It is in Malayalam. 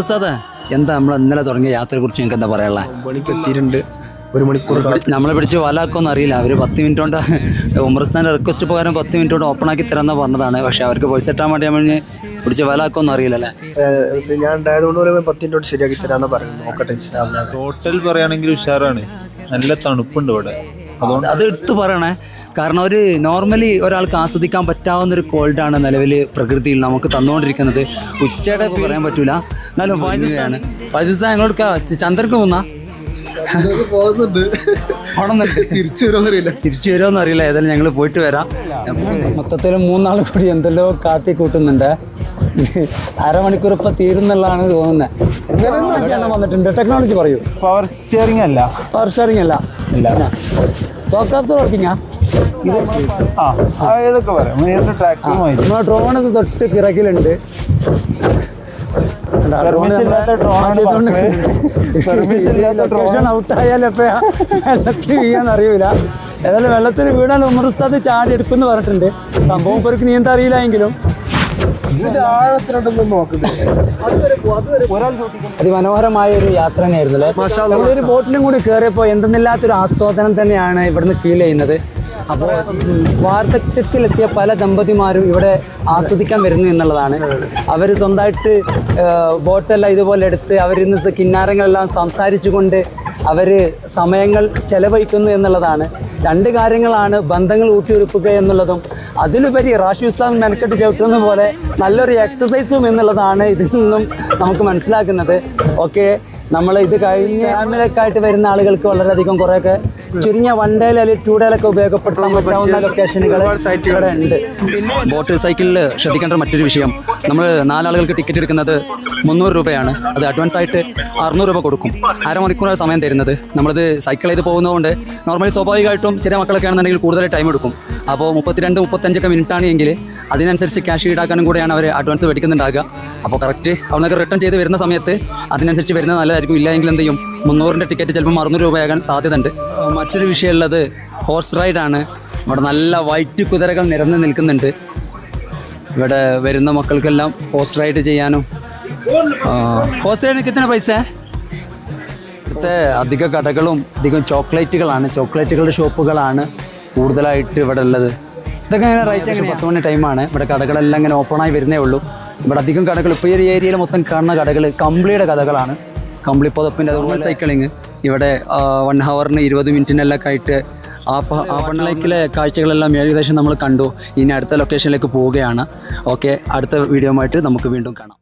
ഉസ്താദേ, എന്താ നമ്മൾ ഇന്നലെ തുടങ്ങിയ യാത്രയെ കുറിച്ച് നിങ്ങൾക്ക് എന്താ പറയാനുള്ള? മണിക്ക് എത്തിയിട്ടുണ്ട്. 1 മണിക്കൂർ നമ്മളെ പിടിച്ച് വലാക്കൊന്നും അറിയില്ല. അവർ 10 മിനിറ്റ് കൊണ്ട് ഉമർസ്ഥാൻ്റെ റിക്വസ്റ്റ് പ്രകാരം 10 മിനിറ്റ് കൊണ്ട് ഓപ്പൺ ആക്കി തരാമെന്ന് പറഞ്ഞതാണ്. പക്ഷേ അവർക്ക് പൈസ ഇട്ടാൻ വേണ്ടി നമ്മൾ പിടിച്ച് വലാക്കൊന്നും അറിയില്ലല്ലേ. ഞാൻ ഉണ്ടായതുകൊണ്ട് 10 മിനിറ്റ് ശരിയാക്കി തരാമെന്ന് പറയുന്നു. നോക്കട്ടെ. ഹോട്ടൽ പറയുകയാണെങ്കിൽ ഉഷാറാണ്, നല്ല തണുപ്പുണ്ട് ഇവിടെ. അത് എടുത്തു പറയണേ. കാരണം ഒരു നോർമലി ഒരാൾക്ക് ആസ്വദിക്കാൻ പറ്റാവുന്നൊരു കോൾഡാണ് നിലവിൽ പ്രകൃതിയിൽ നമുക്ക് തന്നുകൊണ്ടിരിക്കുന്നത്. ഉച്ചയുടെ പറയാൻ പറ്റൂല. എന്നാലും പാകിസ്ഥാൻ ഞങ്ങളോട് ചന്ദ്രക്ക് പോന്നാ തിരിച്ചു വരുമോന്ന് അറിയില്ല. ഏതായാലും ഞങ്ങൾ പോയിട്ട് വരാം. മൊത്തത്തിൽ 3 നാൾ കൂടി എന്തെല്ലോ കാട്ടി കൂട്ടുന്നുണ്ട്. 1/2 മണിക്കൂർ ഇപ്പം തീരുന്നുള്ളതാണ് തോന്നുന്നത്. വന്നിട്ടുണ്ട്. ടെക്നോളജി പറയൂ. പവർ സ്റ്റിയറിംഗ് അല്ല, സോക്കാപ്റ്റർ വർക്കിങ്ങാ? ഇതൊക്കെ പറയാം. ഡ്രോൺ തൊട്ട് പിറകിലുണ്ട്. ഔട്ടായാലും എപ്പോഴാ വെള്ളത്തിൽ വീഴാന്ന് അറിയൂല. ഏതായാലും വെള്ളത്തിൽ വീണാൽ ഉമർസ്ഥാദ് ചാടി എടുക്കുമെന്ന് പറഞ്ഞിട്ടുണ്ട്. സംഭവം ഇപ്പോൾ ഒരു നീന്താ അറിയില്ലെങ്കിലും അതിമനോഹരമായ ഒരു യാത്ര തന്നെയായിരുന്നു അല്ലേ. ഒരു ബോട്ടിലും കൂടി കയറിയപ്പോൾ എന്തെന്നില്ലാത്തൊരു ആസ്വാദനം തന്നെയാണ് ഇവിടുന്ന് ഫീൽ ചെയ്യുന്നത്. അപ്പോൾ വാർദ്ധക്യത്തിലെത്തിയ പല ദമ്പതിമാരും ഇവിടെ ആസ്വദിക്കാൻ വരുന്നു എന്നുള്ളതാണ്. അവർ സ്വന്തമായിട്ട് ബോട്ടെല്ലാം ഇതുപോലെ എടുത്ത് അവരിന്നത്തെ കിന്നാരങ്ങളെല്ലാം സംസാരിച്ചുകൊണ്ട് അവർ സമയങ്ങൾ ചെലവഴിക്കുന്നു എന്നുള്ളതാണ്. 2 കാര്യങ്ങളാണ്: ബന്ധങ്ങൾ ഊട്ടിയുറപ്പിക്കുക എന്നുള്ളതും അതിലുപരി റാഷി ഇസ്ലാം മെനക്കെട്ട് ചവിട്ടുന്ന പോലെ നല്ലൊരു എക്സസൈസും എന്നുള്ളതാണ് ഇതിൽ നിന്നും നമുക്ക് മനസ്സിലാക്കുന്നത്. ഓക്കെ, നമ്മൾ ഇത് കഴിഞ്ഞ് ഫാമിലിയൊക്കെ വരുന്ന ആളുകൾക്ക് വളരെയധികം കുറേയൊക്കെ ചുരുങ്ങിയ 1 ഡേ അല്ലെങ്കിൽ 2 ഡേയിലൊക്കെ ഉപയോഗപ്പെടുത്താൻ പറ്റാവുന്ന ലൊക്കേഷനുകൾ ഇവിടെ ഉണ്ട്. ബോട്ട് സൈക്കിളിൽ ശ്രദ്ധിക്കേണ്ട മറ്റൊരു വിഷയം, നമ്മൾ 4 ആളുകൾക്ക് ടിക്കറ്റ് എടുക്കുന്നത് 300 രൂപയാണ്. അത് അഡ്വാൻസ് ആയിട്ട് 600 രൂപ കൊടുക്കും. 1/2 മണിക്കൂറാണ് സമയം തരുന്നത്. നമ്മളിത് സൈക്കിൾ ചെയ്ത് പോകുന്നതുകൊണ്ട് നോർമലി സ്വാഭാവികമായിട്ടും ചെറിയ മക്കളൊക്കെ ആണെന്നുണ്ടെങ്കിൽ കൂടുതൽ ടൈം എടുക്കും. അപ്പോൾ 32-35 മിനിറ്റാണ് എങ്കിൽ അതിനനുസരിച്ച് ക്യാഷ് ഈടാക്കാനും കൂടെയാണ് അവർ അഡ്വാൻസ് മേടിക്കുന്നുണ്ടാകുക. അപ്പോൾ കറക്റ്റ് അവിടുന്ന് റിട്ടേൺ ചെയ്ത് വരുന്ന സമയത്ത് അതിനനുസരിച്ച് വരുന്നത് നല്ലതായിരിക്കും. ഇല്ല എങ്കിൽ എന്ത് ചെയ്യും, 300-ൻ്റെ ടിക്കറ്റ് ചിലപ്പോൾ 600 രൂപയാകാൻ സാധ്യതയുണ്ട്. മറ്റൊരു വിഷയമുള്ളത് ഹോഴ്സ് റൈഡാണ്. ഇവിടെ നല്ല വൈറ്റ് കുതിരകൾ നിരന്ന് നിൽക്കുന്നുണ്ട്. ഇവിടെ വരുന്ന മക്കൾക്കെല്ലാം ഹോഴ്സ് റൈഡ് ചെയ്യാനും. ഹോഴ്സ് റൈഡിന് കിട്ടുന്ന പൈസ ഇവിടുത്തെ അധിക കടകളും അധികം ചോക്ലേറ്റുകളുടെ ഷോപ്പുകളാണ് കൂടുതലായിട്ട് ഇവിടെ ഉള്ളത്. ഇതൊക്കെ ഇങ്ങനെ റൈറ്റ് 10 മണി ടൈമാണ്. ഇവിടെ കടകളെല്ലാം ഇങ്ങനെ ഓപ്പണായി വരുന്നേ ഉള്ളൂ. ഇവിടെ അധികം കടകൾ ഇപ്പോൾ ഈ ഒരു ഏരിയയിൽ മൊത്തം കാണുന്ന കടകൾ കമ്പിളിയുടെ കഥകളാണ്. കമ്പിളി പുതപ്പിൻ്റെ അതുപോലെ സൈക്ലിങ് ഇവിടെ 1 ഹവറിന് 20 മിനിറ്റിനെല്ലാം ആയിട്ട് ആ പണ്ടിലേക്കിലെ കാഴ്ചകളെല്ലാം ഏകദേശം നമ്മൾ കണ്ടു. ഇനി അടുത്ത ലൊക്കേഷനിലേക്ക് പോവുകയാണ്. ഓക്കെ, അടുത്ത വീഡിയോ ആയിട്ട് നമുക്ക് വീണ്ടും കാണാം.